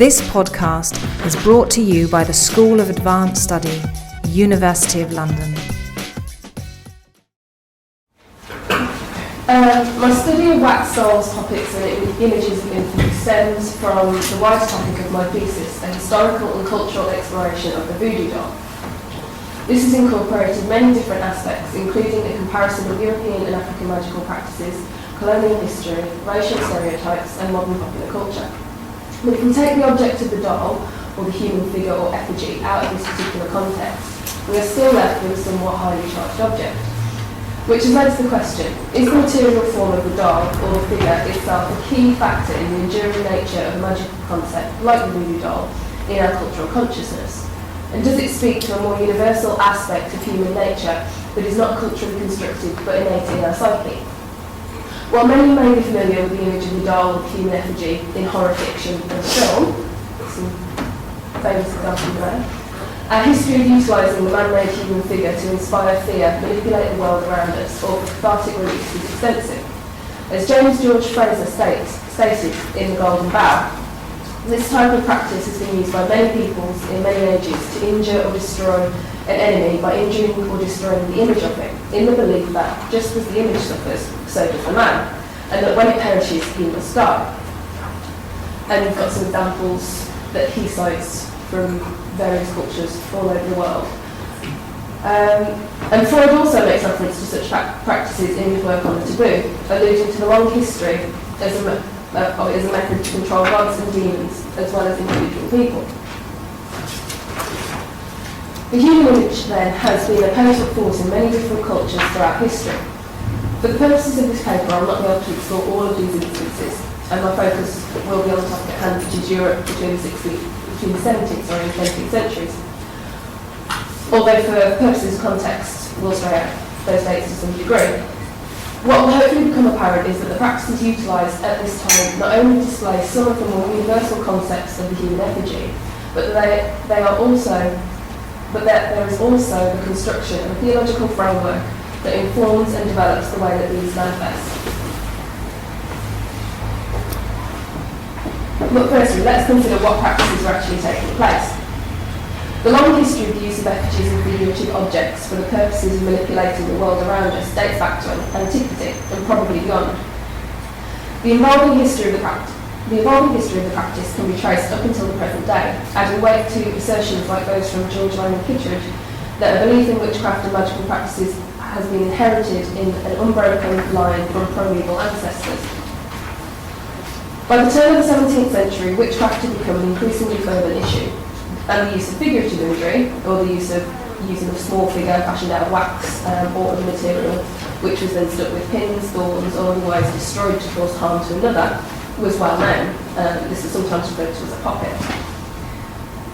This podcast is brought to you by the School of Advanced Study, University of London. My study of wax dolls, puppets and images of infamy stems from the wider topic of my thesis, a historical and cultural exploration of the voodoo doll. This has incorporated many different aspects, including a comparison of European and African magical practices, colonial history, racial stereotypes and modern popular culture. But if we take the object of the doll, or the human figure or effigy, out of this particular context, we are still left with a somewhat highly charged object. Which has led to the question, is the material form of the doll or the figure itself a key factor in the enduring nature of a magical concept like the voodoo doll in our cultural consciousness? And does it speak to a more universal aspect of human nature that is not culturally constructed but innate in our psyche? While many may be familiar with the image of the doll or human effigy in horror fiction and film, some famous examples there, our history of utilising the man-made human figure to inspire fear, manipulate the world around us, or for cathartic release is extensive. As James George Fraser stated in The Golden Bough, this type of practice has been used by many peoples in many ages to injure or destroy an enemy by injuring or destroying the image of him, in the belief that, just as the image suffers, so does the man, and that when it perishes, he must die. And we've got some examples that he cites from various cultures all over the world. And Freud also makes reference to such practices in his work on the taboo, alluding to the long history as a method to control gods and demons, as well as individual people. The human image, then, has been a pivotal force in many different cultures throughout history. For the purposes of this paper, I'll not be able to explore all of these instances, and my focus will be on the topic at hand, which is Europe between the 17th and 20th centuries. Although for purposes of context, we'll stray out those dates to some degree. What will hopefully become apparent is that the practices utilised at this time not only display some of the more universal concepts of the human effigy, but that there is also the construction of a theological framework that informs and develops the way that these manifest. But firstly, let's consider what practices are actually taking place. The long history of the use of effigies and figurative objects for the purposes of manipulating the world around us dates back to antiquity and probably beyond. The evolving history of the practice can be traced up until the present day, adding weight to assertions like those from George Lyman Kittredge that a belief in witchcraft and magical practices has been inherited in an unbroken line from primeval ancestors. By the turn of the 17th century, witchcraft had become an increasingly fervent issue, and the use of figurative imagery, or the use of using a small figure fashioned out of wax or other material, which was then stuck with pins, thorns, or otherwise destroyed to cause harm to another, was well known. This is sometimes referred to as a poppet.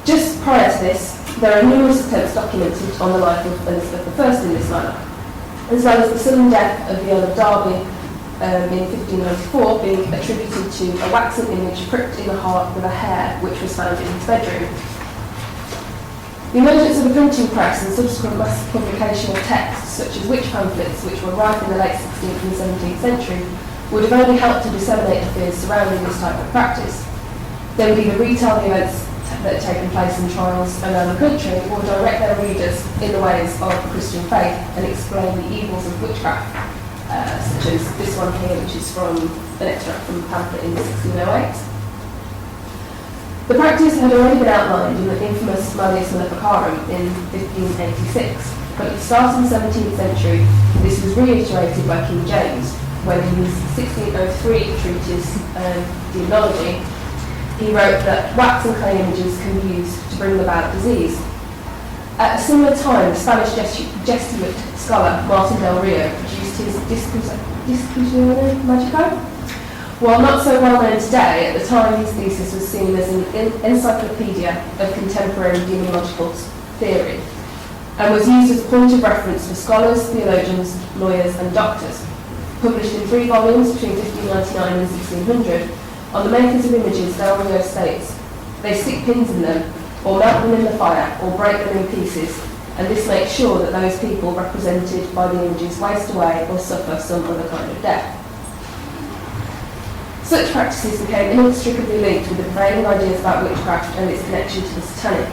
Just prior to this, there are numerous attempts documented on the life of Elizabeth I in this manner, as well as the sudden death of the Earl of Derby in 1594 being attributed to a waxen image pricked in the heart with a hair which was found in his bedroom. The emergence of the printing press and subsequent mass publication of texts such as witch pamphlets, which were rife in the late 16th and 17th century, would have only helped to disseminate the fears surrounding this type of practice. They would either retell the events that had taken place in trials around the country, or direct their readers in the ways of the Christian faith and explain the evils of witchcraft, such as this one here, which is from an extract from a pamphlet in 1608. The practice had already been outlined in the infamous Malleus Maleficarum in 1586, but at the start of the 17th century, this was reiterated by King James, when in his 1603 treatise, Demonology, he wrote that wax and clay images can be used to bring about disease. At a similar time, the Spanish Jesuit scholar Martin del Rio produced his Discussione Magica. While not so well known today, at the time his thesis was seen as an encyclopedia of contemporary demonological theory, and was used as a point of reference for scholars, theologians, lawyers and doctors. Published in 3 volumes between 1599 and 1600, on the makers of images, Del Rio states, they stick pins in them, or melt them in the fire, or break them in pieces, and this makes sure that those people represented by the images waste away or suffer some other kind of death. Such practices became inextricably linked with the prevailing ideas about witchcraft and its connection to the satanic.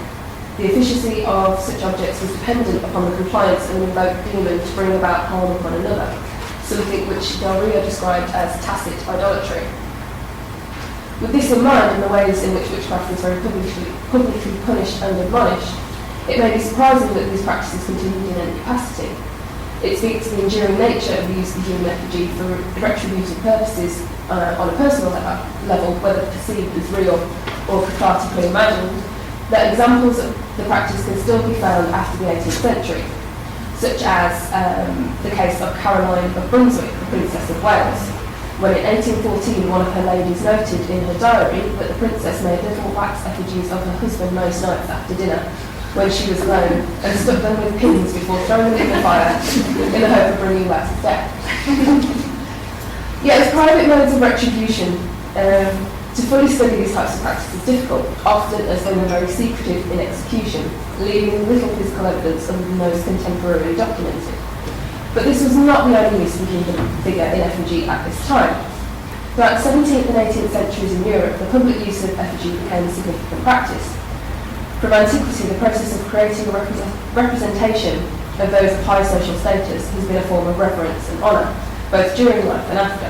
The efficacy of such objects was dependent upon the compliance of an invoked demon to bring about harm upon another, something which Del Rio described as tacit idolatry. With this in mind, and the ways in which witchcraft was very publicly punished and admonished, it may be surprising that these practices continued in any capacity. It speaks to the enduring nature of the use of the human effigy for retributive purposes on a personal level, whether perceived as real or cathartically imagined, that examples of the practice can still be found after the 18th century, such as the case of Caroline of Brunswick, the Princess of Wales, when in 1814 one of her ladies noted in her diary that the princess made little wax effigies of her husband most nights after dinner, when she was alone, and stuck them with pins before throwing them in the fire in the hope of bringing about his death. Yet as private modes of retribution, to fully study these types of practices is difficult, often as they were very secretive in execution, leaving little physical evidence other than those contemporarily documented. But this was not the only use of the human figure in effigy at this time. Throughout the 17th and 18th centuries in Europe, the public use of effigy became a significant practice. From antiquity, the process of creating a representation of those of high social status has been a form of reverence and honour, both during life and after.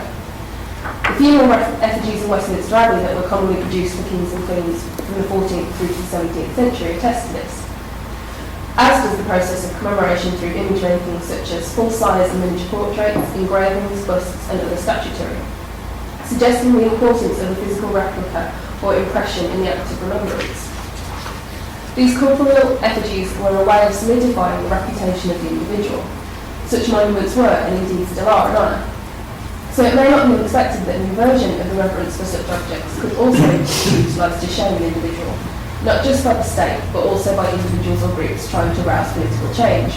The funeral effigies in Westminster Abbey that were commonly produced for kings and queens from the 14th through to the 17th century attest to this, as does the process of commemoration through image making such as full-size and miniature portraits, engravings, busts and other statuary, suggesting the importance of a physical replica or impression in the act of remembrance. These corporeal effigies were a way of solidifying the reputation of the individual. Such monuments were, and indeed still are, an honour. So it may not be unexpected that an inversion of the reverence for such objects could also be utilised to shame an individual, not just by the state, but also by individuals or groups trying to rouse political change.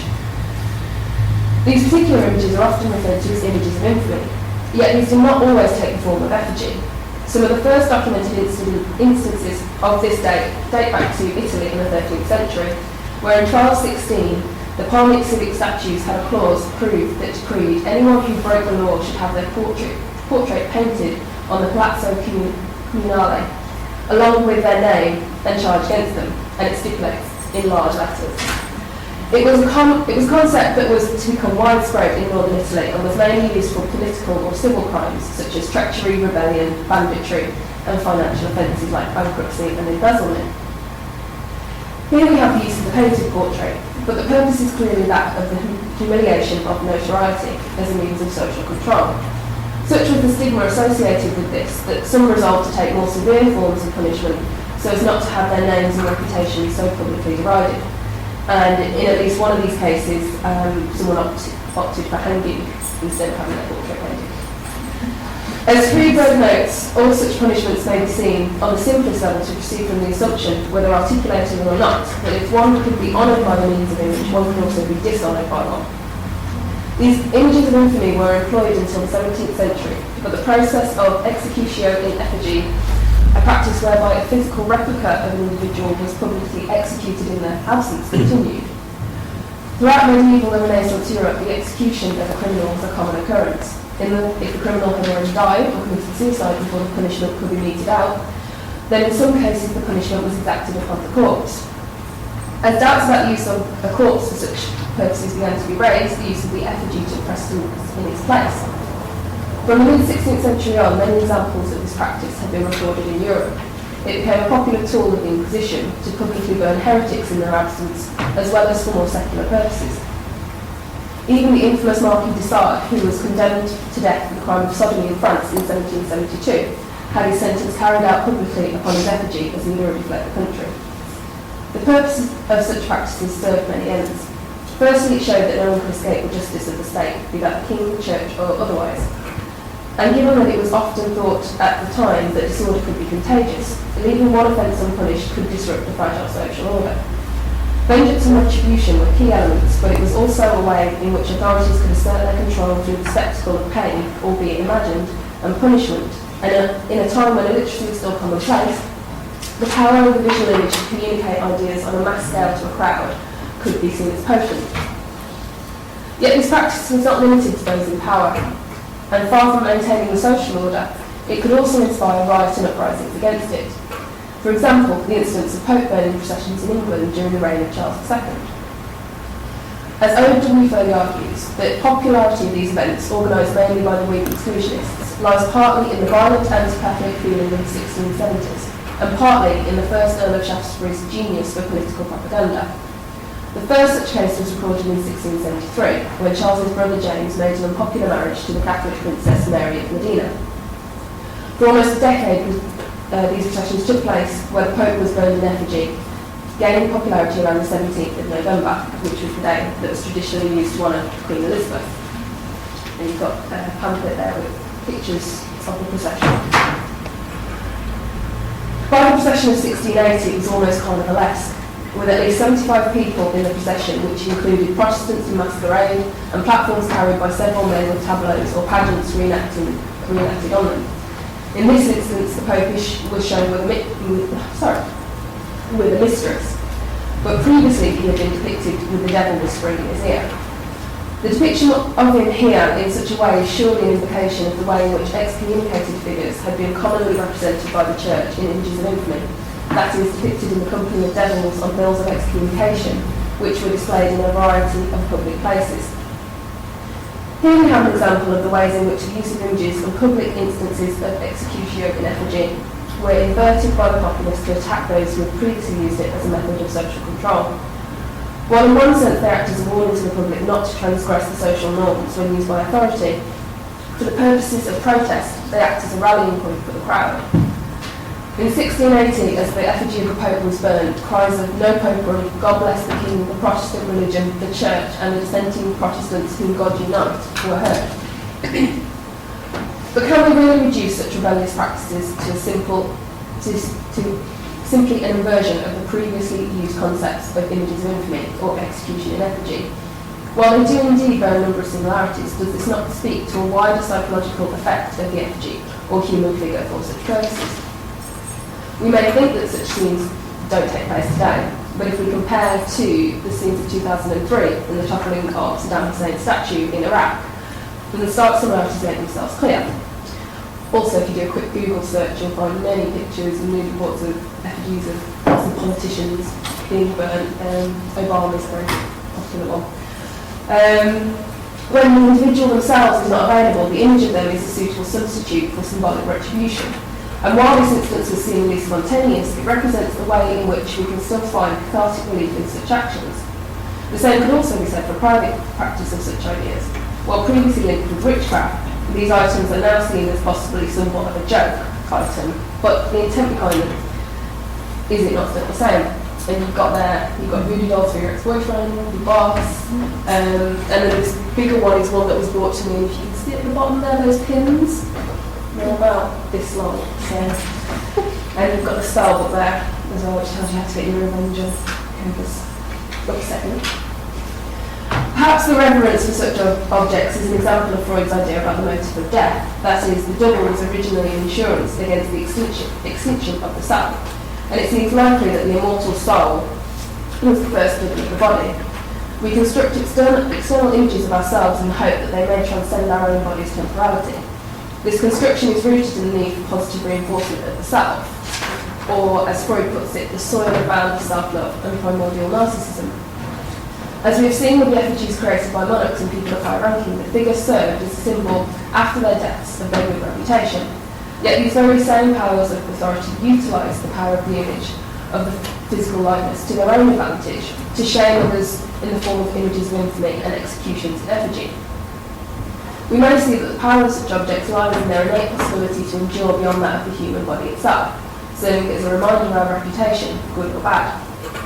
These particular images are often referred to as images of infamy, yet these do not always take the form of effigy. Some of the first documented instances of this date back to Italy in the 13th century, where in 1216 the Palmic civic statutes had a clause that decreed anyone who broke the law should have their portrait painted on the Palazzo Comunale, along with their name and charge against them, and it stipulates in large letters. It was a concept that was to become widespread in northern Italy and was mainly used for political or civil crimes such as treachery, rebellion, banditry and financial offences like bankruptcy and embezzlement. Here we have the use of the painted portrait, but the purpose is clearly that of the humiliation of notoriety as a means of social control. Such was the stigma associated with this that some resolved to take more severe forms of punishment so as not to have their names and reputations so publicly derided. And in at least one of these cases, someone opted for hanging instead of having their portrait painted. As Freeburg notes, all such punishments may be seen on the simplest level to proceed from the assumption, whether articulated or not, that if one could be honoured by the means of image, one could also be dishonoured by one. These images of infamy were employed until the 17th century, but the process of executio in effigy, a practice whereby a physical replica of an individual was publicly executed in their absence, continued. Throughout medieval and Renaissance Europe, the execution of a criminal was a common occurrence. If the criminal had already died or committed suicide before the punishment could be meted out, then in some cases the punishment was exacted upon the corpse. As doubts about the use of a corpse for such purposes began to be raised, the use of the effigy took precedence in its place. From the mid-16th century on, many examples of this practice have been recorded in Europe. It became a popular tool of the Inquisition to publicly burn heretics in their absence, as well as for more secular purposes. Even the infamous Marquis de Sade, who was condemned to death for the crime of sodomy in France in 1772, had his sentence carried out publicly upon his effigy as he had already fled the country. The purpose of such practices served many ends. Firstly, it showed that no one could escape the justice of the state, be that the king, church, or otherwise. And given that it was often thought at the time that disorder could be contagious, leaving one offence unpunished could disrupt the fragile social order. Vengeance and retribution were key elements, but it was also a way in which authorities could assert their control through the spectacle of pain, albeit imagined, and punishment. And in a time when illiteracy was still commonplace, the power of the visual image to communicate ideas on a mass scale to a crowd could be seen as potent. Yet this practice was not limited to those in power, and far from maintaining the social order, it could also inspire riots and uprisings against it. For example, the instance of Pope burning processions in England during the reign of Charles II. As O.W. Foley argues, the popularity of these events, organised mainly by the Whig exclusionists, lies partly in the violent anti-Catholic feeling of the 1670s, and partly in the first Earl of Shaftesbury's genius for political propaganda. The first such case was recorded in 1673, when Charles's brother James made an unpopular marriage to the Catholic Princess Mary of Modena. For almost a decade, these processions took place where the Pope was burned in effigy, gaining popularity around the 17th of November, which was the day that was traditionally used to honour Queen Elizabeth. And you've got a pamphlet there with pictures of the procession. By the procession of 1680, it was almost carnivalesque, with at least 75 people in the procession, which included Protestants in masquerade and platforms carried by several men with tableaus or pageants reenacted on them. In this instance, the Pope was shown with a mistress, but previously he had been depicted with the devil whispering in his ear. The depiction of him here in such a way is surely an indication of the way in which excommunicated figures had been commonly represented by the Church in images of infamy, that is, depicted in the company of devils on bills of excommunication, which were displayed in a variety of public places. Here we have an example of the ways in which the use of images and public instances of executio in effigy were inverted by the populace to attack those who had previously used it as a method of social control. While in one sense they act as a warning to the public not to transgress the social norms when used by authority, for the purposes of protest they act as a rallying point for the crowd. In 1680, as the effigy of the Pope was burned, cries of "No Popery, God bless the King, the Protestant religion, the Church, and the dissenting Protestants whom God unite" were heard. But can we really reduce such rebellious practices to simply an inversion of the previously used concepts of images of infamy or execution in effigy? While they do indeed bear a number of similarities, does this not speak to a wider psychological effect of the effigy or human figure for such purposes? We may think that such scenes don't take place today, but if we compare to the scenes of 2003 and the toppling of Saddam Hussein's statue in Iraq, then the stark similarities make themselves clear. Also, if you do a quick Google search, you'll find many pictures and news reports of effigies of some politicians being burnt. Obama is a very popular one. When the individual themselves is not available, the image of them is a suitable substitute for symbolic retribution. And while this instance was seemingly spontaneous, it represents the way in which we can still find cathartic relief in such actions. The same could also be said for private practice of such ideas. While previously linked with witchcraft, these items are now seen as possibly somewhat of a joke item, but the intent behind them, is it not still the same? And you've got voodoo dolls for your ex-boyfriend, your boss, and then this bigger one is one that was brought to me, and if you can see at the bottom there, those pins, they're about this long, so. And you've got the spell book there as well, which tells you how to get your revenge on Cooper's. Look a second. Perhaps the reverence for such objects is an example of Freud's idea about the motive of death. That is, the double was originally an insurance against the extinction of the self. And it seems likely that the immortal soul was the first living of the body. We construct external images of ourselves in the hope that they may transcend our own body's temporality. This construction is rooted in the need for positive reinforcement of the self, or as Freud puts it, the soil and bound of self-love and primordial narcissism. As we have seen with the effigies created by monarchs and people of high ranking, the figures served as a symbol, after their deaths, of their good reputation. Yet these very same powers of authority utilise the power of the image of the physical likeness to their own advantage, to shame others in the form of images of infamy and executions in effigy. We may see that the power of such objects lies in their innate possibility to endure beyond that of the human body itself, serving as a reminder of our reputation, good or bad.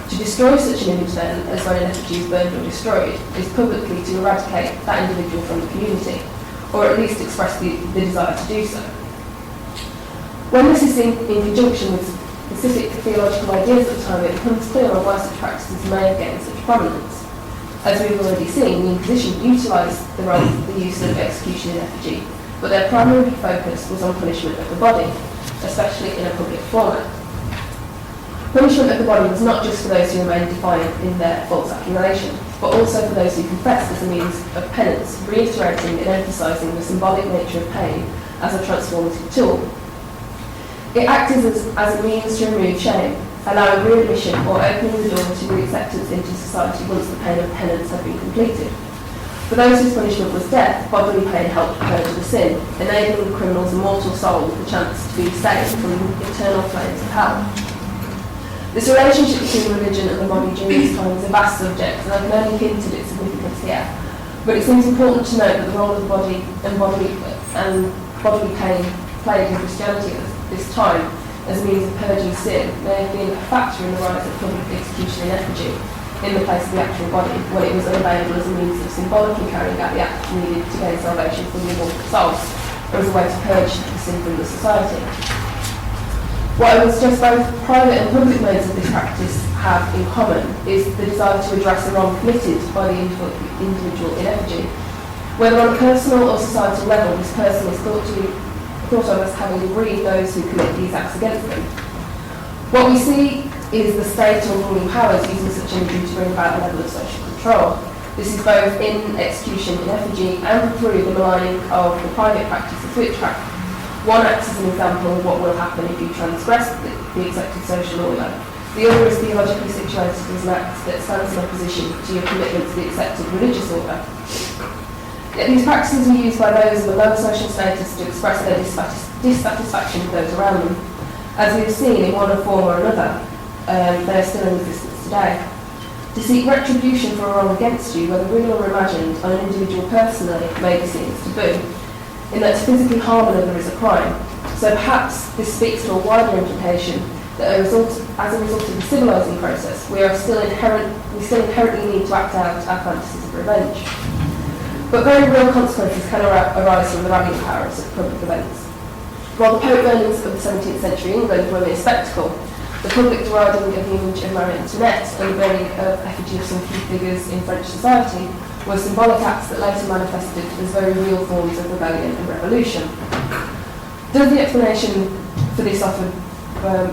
To destroy such an image then, as when an effigy is burned or destroyed, is publicly to eradicate that individual from the community, or at least express the desire to do so. When this is seen in conjunction with specific theological ideas at the time, it becomes clearer why such practices may have gained such prominence. As we've already seen, the Inquisition utilised the use of execution in effigy, but their primary focus was on punishment of the body, especially in a public format. Punishment of the body was not just for those who remained defiant in their false accusation, but also for those who confessed as a means of penance, reiterating and emphasising the symbolic nature of pain as a transformative tool. It acted as a means to remove shame, allowing readmission or opening the door to re-acceptance into society once the pain of penance had been completed. For those whose punishment was death, bodily pain helped purge the sin, enabling the criminal's immortal soul the chance to be saved from the eternal flames of hell. This relationship between religion and the body during this time is a vast subject, and I can only hint at its significance here. But it seems important to note that the role of the body and bodily pain played in Christianity at this time as a means of purging sin may have been a factor in the rise of public execution in effigy in the place of the actual body, when it was unavailable as a means of symbolically carrying out the act needed to gain salvation for the immortal souls, or as a way to purge the sin from the society. What I would suggest both private and public modes of this practice have in common is the desire to address the wrong committed by the individual in effigy. Whether on a personal or societal level, this person is thought of as having aggrieved those who commit these acts against them. What we see is the state or ruling powers using such imagery to bring about a level of social control. This is both in execution in effigy and through the maligning of the private practice of witchcraft. One acts as an example of what will happen if you transgress the accepted social order. The other is theologically situated as an act that stands in opposition to your commitment to the accepted religious order. Yet these practices are used by those of a lower social status to express their dissatisfaction with those around them. As we have seen in one form or another, they are still in existence today. To seek retribution for a wrong against you, whether real or imagined, on an individual personally, may be seen as taboo, in that to physically harm another is a crime. So perhaps this speaks to a wider implication that as a result of the civilising process, we still inherently need to act out our fantasies of revenge. But very real consequences can arise from the rallying powers of public events. While the Pope burnings of the 17th century England were a mere spectacle, the public deriding of the image of Marie Antoinette and the burning of effigy of some key figures in French society were symbolic acts that later manifested as very real forms of rebellion and revolution. Does the explanation for this offered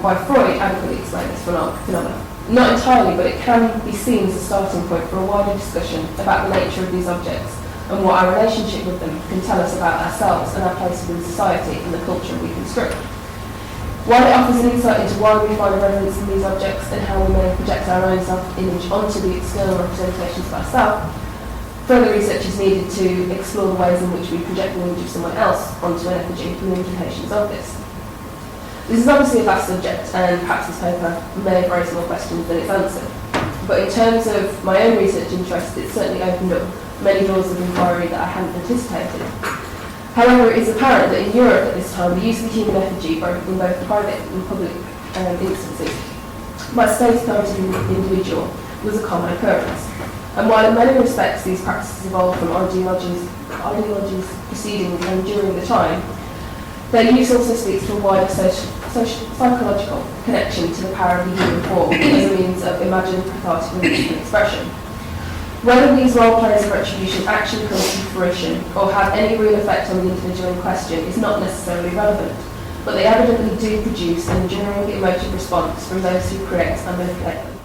by Freud adequately explain this phenomenon? Not entirely, but it can be seen as a starting point for a wider discussion about the nature of these objects and what our relationship with them can tell us about ourselves and our place within society and the culture we construct. While it offers an insight into why we find a reverence in these objects and how we may project our own self-image onto the external representations of ourselves, further research is needed to explore the ways in which we project the image of someone else onto an effigy and the implications of this. This is obviously a vast subject, and perhaps this paper may have raised more questions than it's answered. But in terms of my own research interest, it's certainly opened up many doors of inquiry that I hadn't anticipated. However, it is apparent that in Europe at this time, the use of the human effigy, in both private and public instances, by a state-appointed individual, was a common occurrence. And while in many respects these practices evolved from ideologies preceding and during the time, their use also speaks to a wider psychological connection to the power of the human form as a means of imagined cathartic religious expression. Whether these role plays of retribution actually come to fruition or have any real effect on the individual in question is not necessarily relevant, but they evidently do produce an enduring emotive response from those who create and manipulate them.